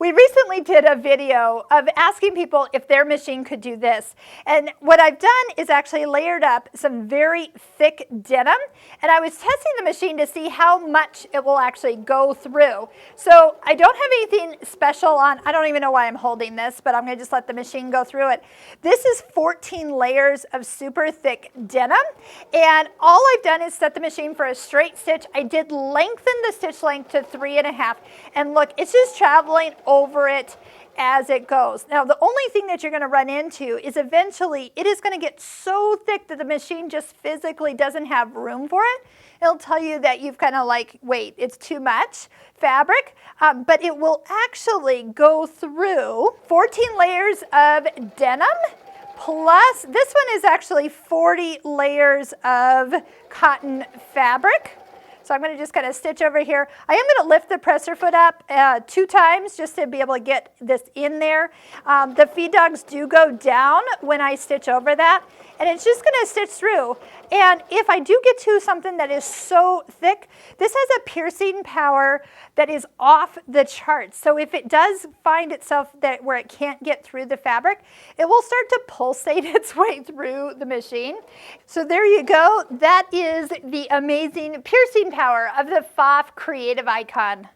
We recently did a video of asking people if their machine could do this. And what I've done is actually layered up some very thick denim. And I was testing the machine to see how much it will actually go through. So I don't have anything special on. I don't even know why I'm holding this, but I'm going to just let the machine go through it. This is 14 layers of super thick denim. And all I've done is set the machine for a straight stitch. I did lengthen the stitch length to 3.5. And look, it's just traveling over it as it goes. Now, the only thing that you're going to run into is eventually it is going to get so thick that the machine just physically doesn't have room for it. It'll tell you that you've kind of like, wait, it's too much fabric, but it will actually go through 14 layers of denim. Plus, this one is actually 40 layers of cotton fabric. So I'm going to just kind of stitch over here. I am going to lift the presser foot up 2 times just to be able to get this in there. The feed dogs do go down when I stitch over that. And it's just going to stitch through. And if I do get to something that is so thick, this has a piercing power that is off the charts. So if it does find itself that where it can't get through the fabric, it will start to pulsate its way through the machine. So there you go. That is the amazing piercing power of the Pfaff Creative Icon.